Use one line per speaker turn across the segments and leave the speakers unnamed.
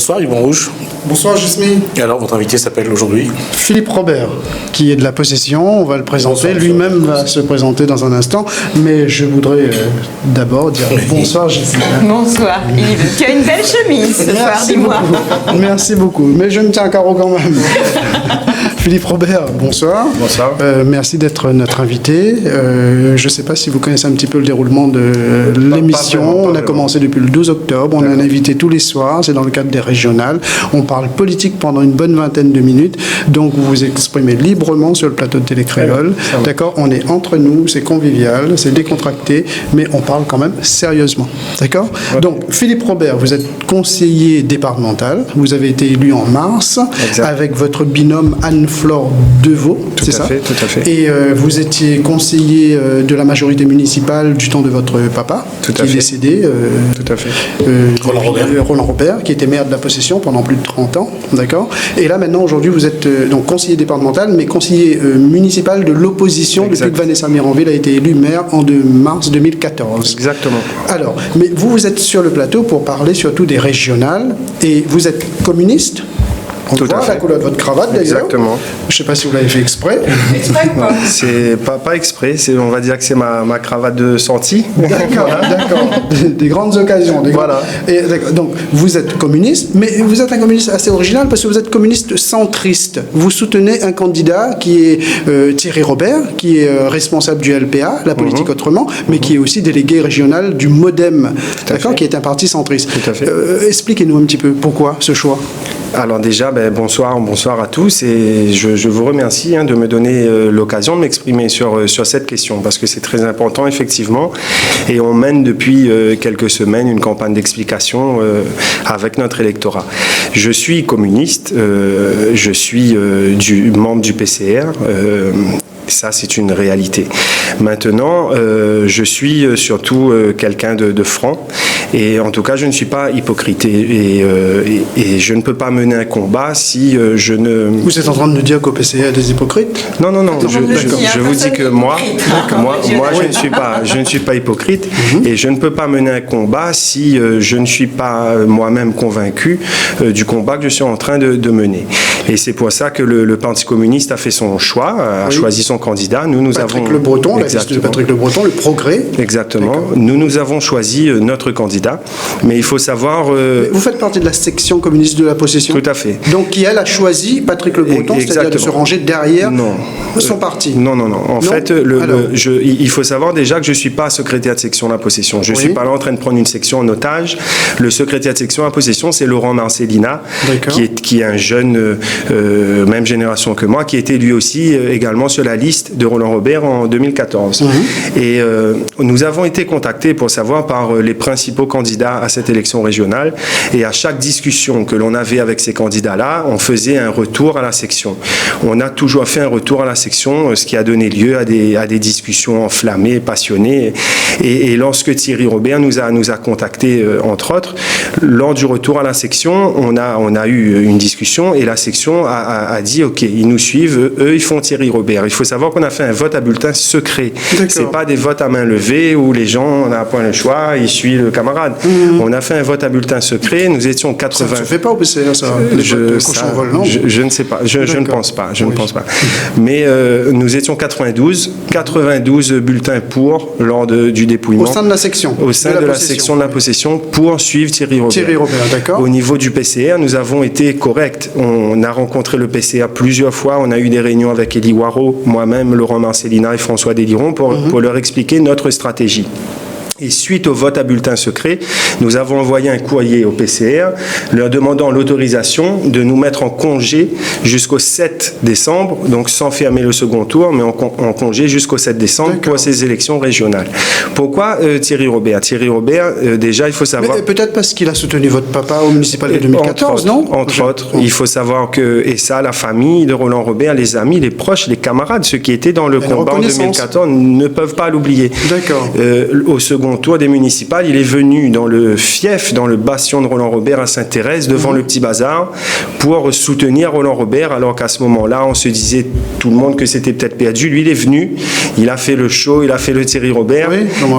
Bonsoir Yvon Rouge.
Bonsoir Jasmine.
Et alors, votre invité s'appelle aujourd'hui
Philippe Robert, qui est de la possession. On va le présenter. Lui-même va se présenter dans un instant. Mais je voudrais d'abord dire bonsoir Jasmine.
Bonsoir Yves. Tu as une belle chemise ce soir, dis-moi.
Merci beaucoup. Mais je me tiens à carreau quand même. Philippe Robert, bonsoir.
Bonsoir.
Merci d'être notre invité. Je ne sais pas si vous connaissez un petit peu le déroulement de l'émission. On a commencé depuis le 12 octobre. On a un invité tous les soirs. C'est dans le cadre des régionales. On parle politique pendant une bonne vingtaine de minutes. Donc, vous vous exprimez librement sur le plateau de Télé Créole. D'accord ? On est entre nous, c'est convivial, c'est décontracté, mais on parle quand même sérieusement. D'accord ? Donc, Philippe Robert, vous êtes conseiller départemental. Vous avez été élu en mars avec votre binôme Anne-Flore Deveau. C'est ça ?
Tout à fait.
Et vous étiez conseiller de la majorité municipale du temps de votre papa, qui est décédé.
Tout à fait.
Roland Robert, qui était maire de la Possession pendant plus de 30 ans, d'accord. Et là, maintenant, aujourd'hui, vous êtes donc conseiller départemental, mais conseiller municipal de l'opposition depuis que Vanessa Miranville a été élue maire en mars 2014.
Exactement.
Alors, mais vous êtes sur le plateau pour parler surtout des régionales, et vous êtes communiste. On voit la couleur de votre cravate, d'ailleurs.
Exactement.
Je ne sais pas si vous l'avez fait exprès.
Exprès ou pas ?
C'est pas exprès, on va dire que c'est ma cravate de sortie.
D'accord, d'accord. Des grandes occasions.
Voilà.
Et, donc, vous êtes communiste, mais vous êtes un communiste assez original parce que vous êtes communiste centriste. Vous soutenez un candidat qui est Thierry Robert, qui est responsable du LPA, la politique autrement, mais qui est aussi délégué régional du MoDem, d'accord, qui est un parti centriste.
Tout à fait.
Expliquez-nous un petit peu pourquoi ce choix.
Alors déjà, bonsoir à tous et je vous remercie de me donner l'occasion de m'exprimer sur cette question parce que c'est très important effectivement et on mène depuis quelques semaines une campagne d'explication avec notre électorat. Je suis communiste, je suis membre du PCR. Ça, c'est une réalité. Maintenant, je suis surtout quelqu'un de franc et en tout cas, je ne suis pas hypocrite et je ne peux pas mener un combat si je ne...
Vous êtes en train de nous dire qu'au PCA, il y a des hypocrites ?
Non. Je vous dis que moi, je ne suis pas hypocrite et je ne peux pas mener un combat si je ne suis pas moi-même convaincu du combat que je suis en train de mener. Et c'est pour ça que le Parti communiste a fait son choix, a choisi son candidat.
Patrick Le Breton, la liste de Patrick Le Breton, le Progrès.
Exactement. Nous avons choisi notre candidat. Mais il faut savoir...
Vous faites partie de la section communiste de la Possession.
Tout à fait.
Donc, qui, elle, a choisi Patrick Le Breton, c'est-à-dire de se ranger derrière son parti.
Non. En fait, il faut savoir déjà que je ne suis pas secrétaire de section de la Possession. Je ne suis pas là en train de prendre une section en otage. Le secrétaire de section de la Possession, c'est Laurent Marcellina, qui est un jeune, même génération que moi, qui était lui aussi également sur la liste de Roland Robert en 2014. Et nous avons été contactés pour savoir par les principaux candidats à cette élection régionale. Et à chaque discussion que l'on avait avec ces candidats-là, on faisait un retour à la section. On a toujours fait un retour à la section, ce qui a donné lieu à des discussions enflammées, passionnées. Et lorsque Thierry Robert nous a contactés, entre autres, lors du retour à la section, on a eu une discussion et la section a dit, OK, ils nous suivent, eux, ils font Thierry Robert. Il faut savoir qu'on a fait un vote à bulletin secret. C'est pas des votes à main levée où les gens, on n'a pas le choix, ils suivent le camarade. On a fait un vote à bulletin secret, nous étions 80... Ça
ne se fait pas au PCA, ça,
je ne sais pas, je ne pense pas, Mais nous étions 92 bulletins pour lors du dépouillement.
Au sein de la section.
Au sein de la section de la Possession pour suivre Thierry Robert.
Thierry Robert, d'accord.
Au niveau du PCR, nous avons été corrects. On a rencontré le PCR plusieurs fois, on a eu des réunions avec Élie Waro, moi-même, Laurent Marcellina et François Déliron pour leur expliquer notre stratégie. Et suite au vote à bulletin secret, nous avons envoyé un courrier au PCR leur demandant l'autorisation de nous mettre en congé jusqu'au 7 décembre, donc sans fermer le second tour, mais en congé jusqu'au 7 décembre pour ces élections régionales. Pourquoi Thierry Robert ? Thierry Robert, déjà, il faut savoir...
Mais peut-être parce qu'il a soutenu votre papa au municipal de 2014,
Entre autres, il faut savoir que, et ça, la famille de Roland Robert, les amis, les proches, les camarades, ceux qui étaient dans le combat en 2014, ne peuvent pas l'oublier.
D'accord.
Au second second tour des municipales, il est venu dans le fief, dans le bastion de Roland Robert à Sainte-Thérèse, devant le Petit Bazar, pour soutenir Roland Robert, alors qu'à ce moment-là, on se disait tout le monde que c'était peut-être perdu. Lui, il est venu, il a fait le show, il a fait le Thierry Robert,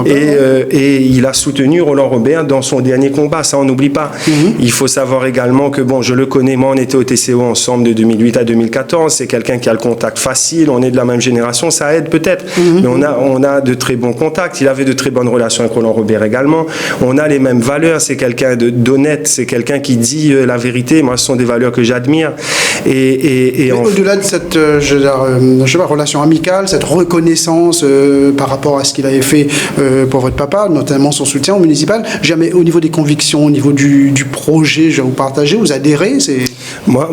et il a soutenu Roland Robert dans son dernier combat, ça on n'oublie pas. Il faut savoir également que, bon, je le connais, moi on était au TCO ensemble de 2008 à 2014, c'est quelqu'un qui a le contact facile, on est de la même génération, ça aide peut-être, mais on a de très bons contacts, il avait de très bonnes relations avec Roland Robert également, on a les mêmes valeurs, c'est quelqu'un d'honnête, c'est quelqu'un qui dit la vérité, moi ce sont des valeurs que j'admire. Et
au-delà de cette relation amicale, cette reconnaissance par rapport à ce qu'il avait fait pour votre papa, notamment son soutien au municipal, jamais au niveau des convictions, au niveau du projet, je vais vous partager, vous adhérez?
Moi,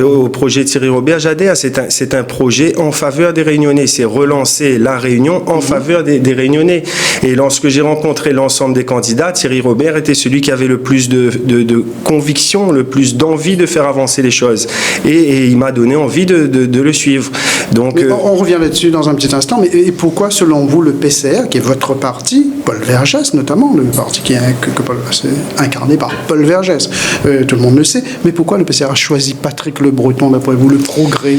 au projet Thierry Robert, j'adhère. C'est un projet en faveur des Réunionnais. C'est relancer la Réunion en faveur des Réunionnais. Et lorsque j'ai rencontré l'ensemble des candidats, Thierry Robert était celui qui avait le plus de conviction, le plus d'envie de faire avancer les choses. Et il m'a donné envie de le suivre. Donc,
on revient là-dessus dans un petit instant. Mais et pourquoi, selon vous, le PCR, qui est votre parti, Paul Vergès notamment, le parti qui est incarné par Paul Vergès, tout le monde le sait, mais pourquoi le PCR a choisi Patrick Le Breton, d'après vous, le progrès?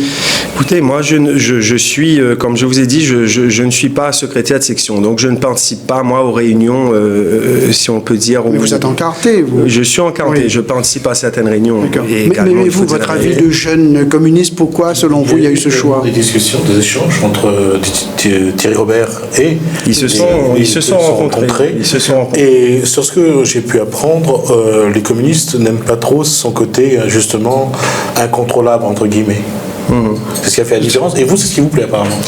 Écoutez, moi, je suis, comme je vous ai dit, je ne suis pas secrétaire de section, donc je ne participe pas, moi, aux réunions, si on peut dire.
Mais vous êtes encarté, vous?
Je suis encarté, oui. Je participe à certaines réunions.
Mais vous, votre avis de jeune communiste, pourquoi, selon vous, il y a eu ce choix?
Des discussions, des échanges entre Thierry Robert et...
Ils se sont rencontrés.
Et sur ce que j'ai pu apprendre, les communistes n'aiment pas trop son côté, justement, incontrôlable, entre guillemets. C'est ce qui a fait la différence. Et vous, c'est ce qui vous plaît, apparemment?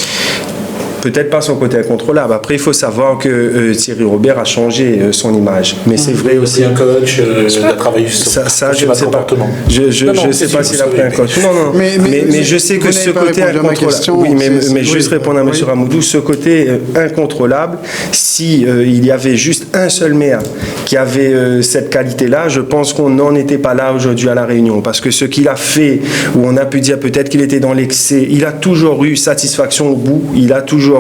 Peut-être pas son côté incontrôlable. Après, il faut savoir que Thierry Robert a changé son image. Mais c'est vrai aussi.
Un coach, il a travaillé sur
ça, je ne sais pas. Je ne sais pas s'il a pris un coach. Non. Mais je sais que ce côté incontrôlable. Oui, mais juste répondre à M. Ramoudou, ce côté incontrôlable, si il y avait juste un seul maire qui avait cette qualité-là, je pense qu'on n'en était pas là aujourd'hui à La Réunion. Parce que ce qu'il a fait, où on a pu dire peut-être qu'il était dans l'excès, il a toujours eu satisfaction au bout. Il a toujours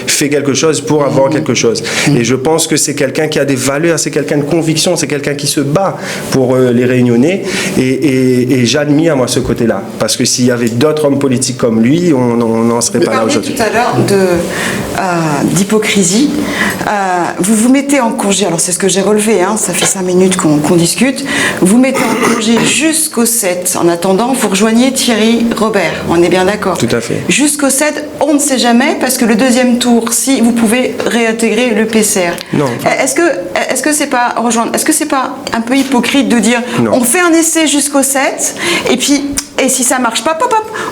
fait quelque chose pour avoir quelque chose. Et je pense que c'est quelqu'un qui a des valeurs, c'est quelqu'un de conviction, c'est quelqu'un qui se bat pour les Réunionnais. Et j'admire, moi, ce côté-là. Parce que s'il y avait d'autres hommes politiques comme lui, on n'en serait pas là aujourd'hui.
Vous parliez tout à l'heure d'hypocrisie. Vous vous mettez en congé, alors c'est ce que j'ai relevé, hein, ça fait 5 minutes qu'on discute. Vous mettez en congé jusqu'au 7. En attendant, vous rejoignez Thierry Robert. On est bien d'accord?
Tout à fait.
Jusqu'au 7, on ne sait jamais, parce que le deuxième tour, si vous pouvez réintégrer le PCR.
Non.
Est-ce que c'est pas rejoindre? Est-ce que c'est pas un peu hypocrite de dire on fait un essai jusqu'au 7 et puis si ça marche pas,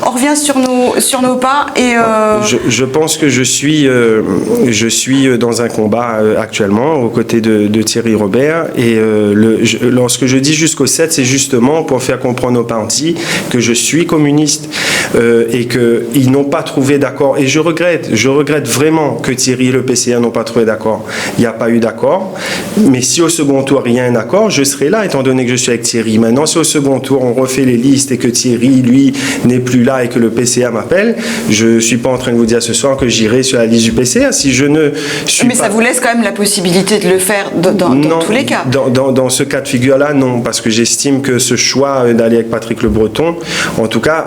on revient sur nos pas et
je pense que je suis dans un combat actuellement aux côtés de Thierry Robert et lorsque je dis jusqu'au 7, c'est justement pour faire comprendre aux partis que je suis communiste et qu'ils n'ont pas trouvé d'accord. Et je regrette vraiment que Thierry et le PCR n'ont pas trouvé d'accord. Il n'y a pas eu d'accord. Mais si au second tour, il y a un accord, je serai là, étant donné que je suis avec Thierry. Maintenant, si au second tour, on refait les listes et que Thierry, lui, n'est plus là et que le PCA m'appelle, je ne suis pas en train de vous dire ce soir que j'irai sur la liste du PCA. Si je ne suis
Mais ça vous laisse quand même la possibilité de le faire dans tous les cas.
Dans ce cas de figure-là, non, parce que j'estime que ce choix d'aller avec Patrick Le Breton, en tout cas,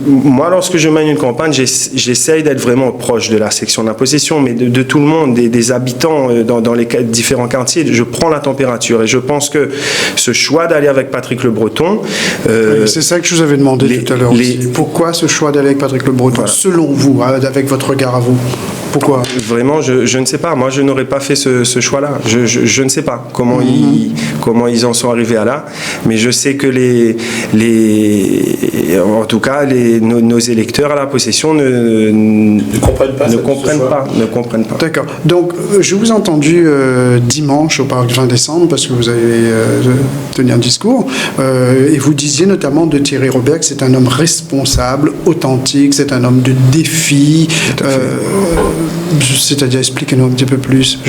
moi, lorsque je mène une campagne, j'essaye d'être vraiment proche de la section de la possession, mais de tout le monde, des habitants dans les différents quartiers. Je prends la température et je pense que ce choix d'aller avec Patrick Le Breton...
c'est ça que je vous avais demandé tout à l'heure aussi. Pourquoi ce choix d'aller avec Patrick Le Breton, selon vous, avec votre regard à vous? Pourquoi?
Vraiment, je ne sais pas. Moi, je n'aurais pas fait ce choix-là. Je ne sais pas comment ils en sont arrivés à là. Mais je sais que en tout cas, nos électeurs à la possession ne comprennent pas.
D'accord. Donc, je vous ai entendu dimanche au parc 20 décembre, parce que vous avez tenu un discours, et vous disiez notamment de Thierry Robert que c'est un homme responsable, authentique, c'est un homme de défi. C'est-à-dire, expliquez-nous un petit peu plus.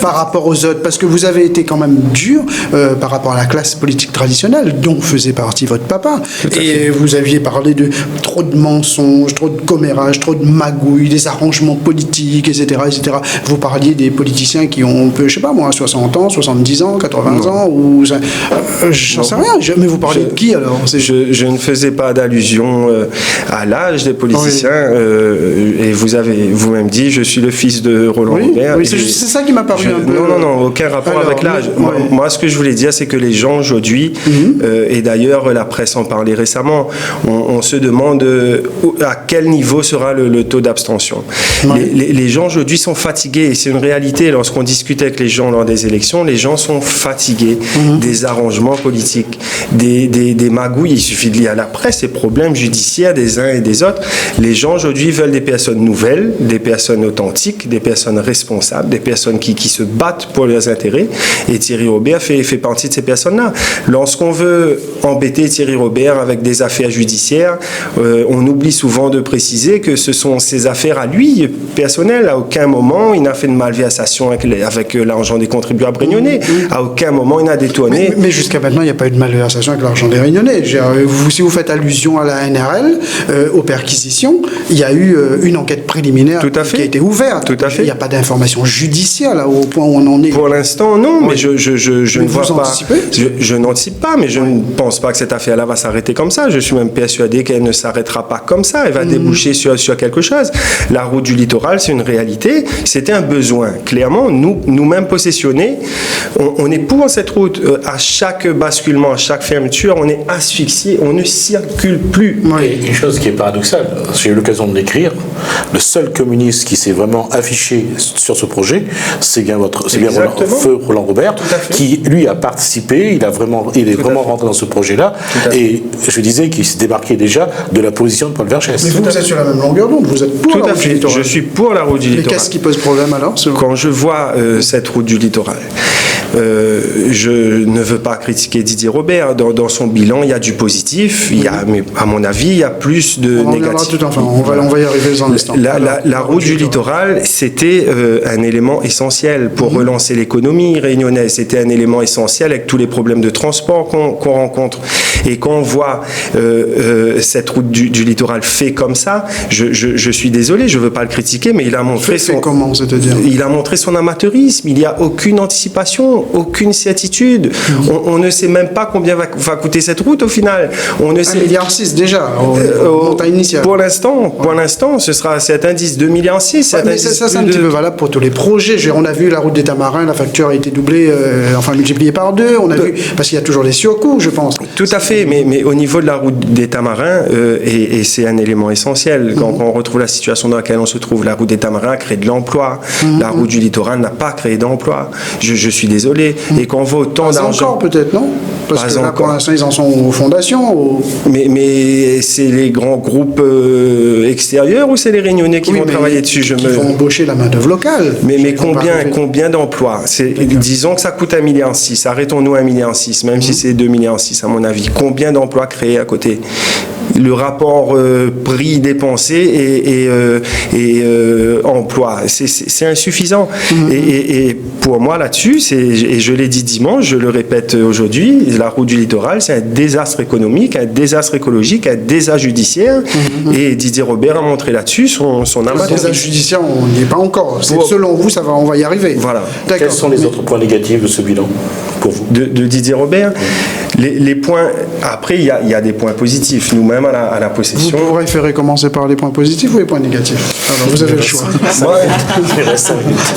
par rapport aux autres? Parce que vous avez été quand même dur par rapport à la classe politique traditionnelle, dont faisait partie votre papa. Et vous aviez parlé de trop de mensonges, trop de commérages, trop de magouilles, des arrangements politiques, etc., etc. Vous parliez des politiciens qui ont, je sais pas moi, 60 ans, 70 ans, 80 ans, ou j'en sais rien. Mais vous parlez de qui alors?
Je ne faisais pas d'allusion à l'âge des politiciens. Et vous avez vous-même dit, je suis le fils de Roland Robert.
Oui, c'est ça qui m'a paru un peu...
Non, aucun rapport avec l'âge. Moi, ce que je voulais dire, c'est que les gens aujourd'hui, et d'ailleurs la presse en parlait récemment, on se demande à quel niveau sera le taux d'abstention. Les gens aujourd'hui sont fatigués, et c'est une réalité. Lorsqu'on discute avec les gens lors des élections, les gens sont fatigués des arrangements politiques, des magouilles. Il suffit de lire la presse, les problèmes judiciaires des uns et des autres. Les gens aujourd'hui veulent des personnes nouvelles, des personnes authentiques, des personnes responsables, des personnes qui se battent pour leurs intérêts. Et Thierry Robert fait partie de ces personnes-là. Lorsqu'on veut embêter Thierry Robert avec des affaires judiciaires, on oublie souvent de préciser que ce sont ses affaires à lui, personnelles. À aucun moment, il n'a fait de malversation avec l'argent des contribuables réunionnais. À aucun moment, il n'a détourné.
Mais jusqu'à maintenant, il n'y a pas eu de malversation avec l'argent des réunionnais. Si vous faites allusion à la NRL, aux perquisitions, il y a eu une enquête préliminaire qui a été ouverte.
Tout à fait.
Il n'y a pas d'information judiciaire là, au point où on en est.
Pour l'instant, non, mais je ne vois pas. Je n'anticipe pas, mais je ne pense pas que cette affaire-là va s'arrêter comme ça. Je suis même persuadé qu'elle ne s'arrêtera pas comme ça. Elle va déboucher sur quelque chose. La route du littoral, c'est une réalité. C'était un besoin. Clairement, nous-mêmes possessionnés, on est pour cette route. À chaque basculement, à chaque fermeture, on est asphyxié, on ne circule plus.
Et une chose qui est paradoxale, j'ai eu l'occasion de l'écrire, le seul communiste qui s'est vraiment affiché sur ce projet, c'est bien Roland Robert, qui lui a participé, il est vraiment rentré dans ce projet-là, et je disais qu'il se démarquait déjà de la position de Paul Vergès.
Mais vous êtes sur la même longueur d'onde, vous êtes pour la route du littoral.
Je suis pour la route du littoral.
Mais qu'est-ce qui pose problème alors?
Quand je vois cette route du littoral, je ne veux pas critiquer Didier Robert. Dans son bilan, il y a du positif. Il y a, mais à mon avis, il y a plus de négatif.
On va y arriver dans un instant.
La route du littoral, c'était un élément essentiel pour relancer l'économie réunionnaise. C'était un élément essentiel avec tous les problèmes de transport qu'on rencontre. Et quand on voit cette route du littoral fait comme ça, je suis désolé, je ne veux pas le critiquer, mais il a montré il a montré son amateurisme. Il n'y a aucune anticipation, aucune certitude. On ne sait même pas combien va coûter cette route au final. On ne sait...
1,6 milliard déjà, au montant initial.
Pour l'instant, ce sera cet indice 2,6 milliards.
Ça, c'est un petit peu valable pour tous les projets. On a vu la route des Tamarins, la facture a été doublée, multipliée par 2. On a vu, parce qu'il y a toujours des surcoûts, je pense.
Tout à fait, mais au niveau de la route des Tamarins, et c'est un élément essentiel, quand on retrouve la situation dans laquelle on se trouve, la route des Tamarins crée de l'emploi. La route du littoral n'a pas créé d'emploi. Je suis désolé. Et qu'on voit autant d'argent.
Encore peut-être, non? Parce que là, pour l'instant, ils en sont aux fondations.
Mais c'est les grands groupes extérieurs ou c'est les Réunionnais qui vont travailler dessus?
Qui vont embaucher la main-d'œuvre locale.
Mais combien d'emplois? Disons que ça coûte 1,6 milliard. Arrêtons-nous à 1,6 milliard, même si c'est 2,6 milliards à mon avis. Combien d'emplois créés à côté? Le rapport prix dépensé et emploi, c'est insuffisant. Et pour moi là-dessus, et je l'ai dit dimanche, je le répète aujourd'hui, la route du littoral, c'est un désastre économique, un désastre écologique, un désastre judiciaire. Et Didier Robert a montré là-dessus son amateurisme.
Le désastre judiciaire, on n'y est pas encore. Selon vous, on va y arriver.
Voilà.
Quels sont les autres points négatifs de ce bilan pour vous?
De Didier Robert? Les points, après, il y a des points positifs. Nous-mêmes, à la possession.
Vous préférez commencer par les points positifs ou les points négatifs? Alors, vous avez le choix.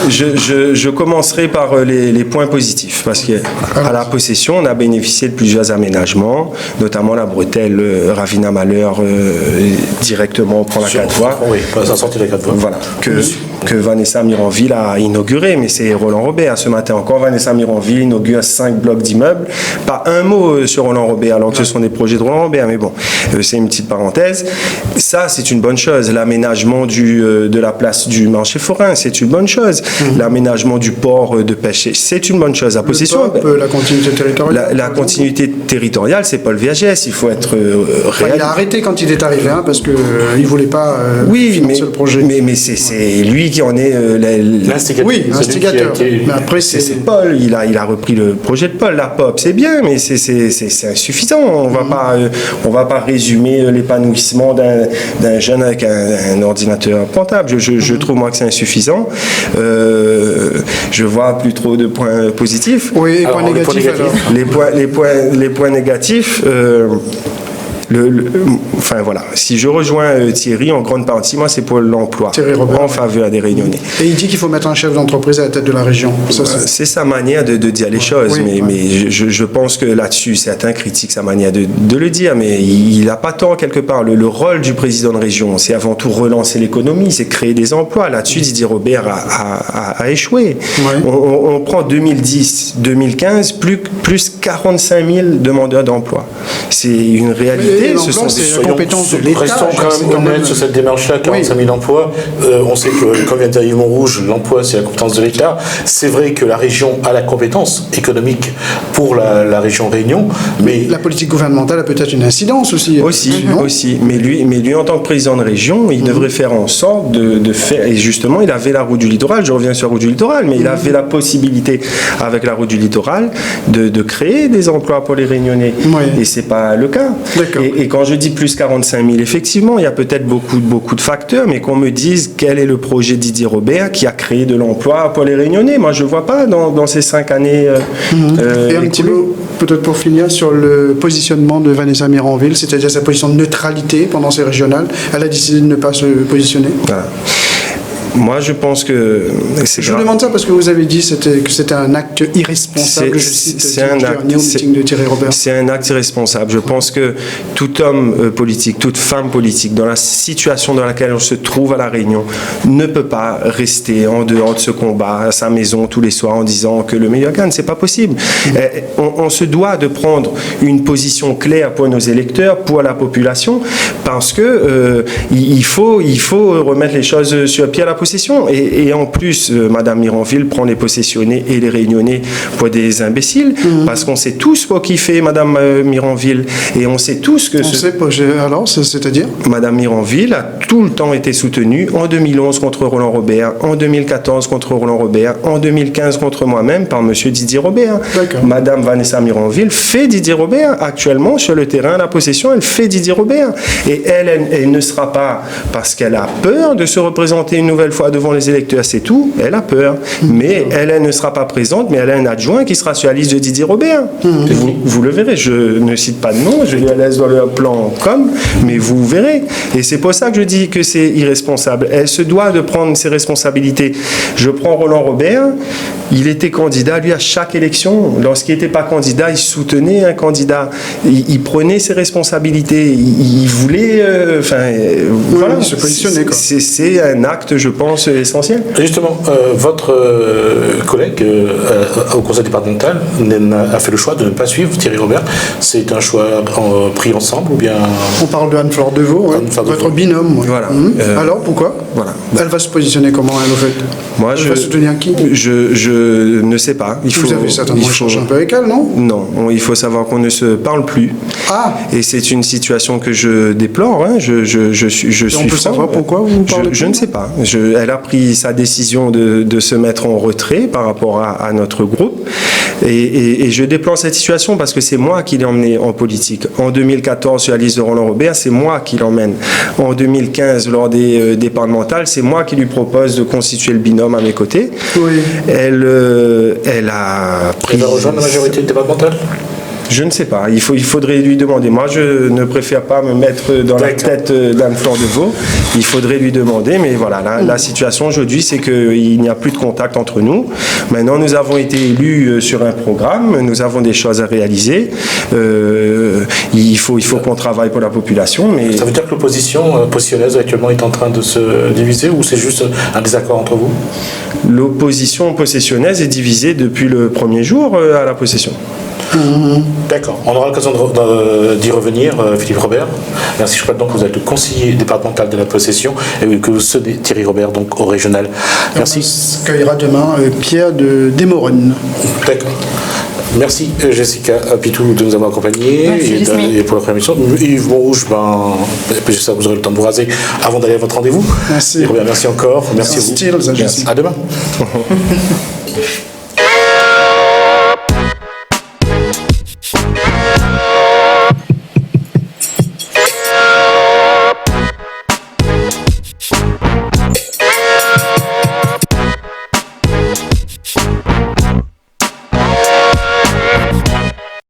Je commencerai par les points positifs, parce qu'à la possession, on a bénéficié de plusieurs aménagements, notamment la bretelle Ravina-Malheur directement, on prend la 4 voies.
Oui, ça sortit la 4 voies.
Voilà, que Vanessa Mironville a inauguré, mais c'est Roland Robert. Ce matin encore, Vanessa Mironville inaugure 5 blocs d'immeubles. Pas un mot sur Roland Robert, alors que ce sont des projets de Roland Robert, mais bon, c'est une petite parenthèse. Ça, c'est une bonne chose. L'aménagement de la place du marché forain, c'est une bonne chose. L'aménagement du port de pêche, c'est une bonne chose. La possession,
la continuité territoriale.
La continuité territoriale, c'est Paul Vergès. Il faut être réel.
Il a arrêté quand il est arrivé, parce qu'il ne voulait pas financer le projet.
Mais c'est lui qui en est
l'instigateur.
Oui, l'instigateur. Mais après,
c'est Paul. Il a repris le projet de Paul. La POP, c'est bien, mais c'est insuffisant. On va pas résumer l'épanouissement d'un jeune avec un ordinateur portable. Je trouve moi que c'est insuffisant. Je vois plus trop de points positifs.
Oui, les points négatifs alors.
Les points négatifs. Enfin voilà, si je rejoins Thierry, en grande partie, moi c'est pour l'emploi, en faveur des Réunionnais.
Et il dit qu'il faut mettre un chef d'entreprise à la tête de la région.
C'est sa manière de dire les choses, mais je pense que là-dessus, certains critiquent sa manière de le dire, mais il n'a pas tort quelque part. Le rôle du président de région, c'est avant tout relancer l'économie, c'est créer des emplois. Là-dessus, Didier Robert a échoué. On prend 2010-2015, plus 45 000 demandeurs d'emploi. C'est une réalité.
C'est la compétence de l'État.
Restons quand même honnêtes sur cette démarche-là, 45 000 emplois. On sait que, comme vient de dire Yvon Rouge, l'emploi, c'est la compétence de l'État. C'est vrai que la région a la compétence économique pour la région Réunion, mais... La
politique gouvernementale a peut-être une incidence aussi.
Aussi. Mais lui, en tant que président de région, il devrait faire en sorte de faire... Et justement, il avait la route du littoral, je reviens sur la route du littoral, mais il avait la possibilité, avec la route du littoral, de créer des emplois pour les Réunionnais. Et c'est pas le cas. Et quand je dis plus 45 000, effectivement, il y a peut-être beaucoup de facteurs, mais qu'on me dise quel est le projet Didier Robert qui a créé de l'emploi pour les Réunionnais. Moi, je ne vois pas dans ces 5 années.
Et un petit mot, peut-être pour finir, sur le positionnement de Vanessa Mironville, c'est-à-dire sa position de neutralité pendant ces régionales. Elle a décidé de ne pas se positionner.
Voilà. Moi, je pense que...
Je vous demande ça parce que vous avez dit que c'était un acte irresponsable.
C'est un acte irresponsable. Je pense que tout homme politique, toute femme politique, dans la situation dans laquelle on se trouve à La Réunion, ne peut pas rester en dehors de ce combat à sa maison tous les soirs en disant que le meilleur gagne. C'est pas possible. On se doit de prendre une position claire pour nos électeurs, pour la population, parce que il faut remettre les choses sur pied à la possession. Et en plus, Madame Mironville prend les possessionnés et les Réunionnais pour des imbéciles, parce qu'on sait tous pour qui fait Madame Mironville, et on sait tous que...
Alors, c'est-à-dire
Madame Mironville a tout le temps été soutenue en 2011 contre Roland Robert, en 2014 contre Roland Robert, en 2015 contre moi-même par Monsieur Didier Robert. Madame Vanessa Mironville fait Didier Robert actuellement sur le terrain à la possession, elle fait Didier Robert. Et elle ne sera pas, parce qu'elle a peur de se représenter une nouvelle fois devant les électeurs, c'est tout, elle a peur. Mais elle ne sera pas présente, mais elle a un adjoint qui sera sur la liste de Didier Robert. Vous le verrez, je ne cite pas de nom, je la laisse dans le plan mais vous verrez. Et c'est pour ça que je dis que c'est irresponsable. Elle se doit de prendre ses responsabilités. Je prends Roland Robert, il était candidat, lui, à chaque élection. Lorsqu'il n'était pas candidat, il soutenait un candidat. Il prenait ses responsabilités. Il voulait... voilà.
Il se positionnait.
C'est un acte, je pense, essentiel.
Justement, votre collègue au conseil départemental a fait le choix de ne pas suivre Thierry Robert. C'est un choix pris ensemble ou bien...
On parle de Anne-Fleur Deveau, votre binôme.
Voilà.
Alors, pourquoi Elle va se positionner comment, elle, au fait
Moi,
elle va soutenir qui
Je ne sais pas.
Vous avez certainement échangé un peu avec elle, non?
Non. Il faut savoir qu'on ne se parle plus. Et c'est une situation que je déplore. Je suis
on peut savoir pourquoi vous parlez
Je ne sais pas. Elle a pris sa décision de se mettre en retrait par rapport à notre groupe. Et je déplore cette situation parce que c'est moi qui l'ai emmené en politique. En 2014, sur la liste de Roland Robert, c'est moi qui l'emmène. En 2015, lors des départementales, c'est moi qui lui propose de constituer le binôme à mes côtés. Elle a pris...
Elle va rejoindre la majorité départementale ?
Je ne sais pas. Il faudrait lui demander. Moi, je ne préfère pas me mettre dans la tête d'Anne-Fleur Deveau. Il faudrait lui demander. Mais voilà, la situation aujourd'hui, c'est qu'il n'y a plus de contact entre nous. Maintenant, nous avons été élus sur un programme. Nous avons des choses à réaliser. Il faut qu'on travaille pour la population. Mais... Ça
veut dire que l'opposition possionnaise actuellement est en train de se diviser ou c'est juste un désaccord entre vous ?
L'opposition possessionnaise est divisée depuis le premier jour à la possession.
D'accord. On aura l'occasion d'y revenir, Philippe Robert. Merci. Je crois donc que vous êtes le conseiller départemental de la possession et que vous cédez Thierry Robert donc au régional. Merci.
On accueillera demain Pierre de Desmorennes.
D'accord. Merci Jessica Pitou de nous avoir accompagnés et pour la première émission. Yves Montrouge, j'espère que vous aurez le temps de vous raser avant d'aller à votre rendez-vous.
Merci.
Et Robert, merci encore. Merci à vous.
À demain.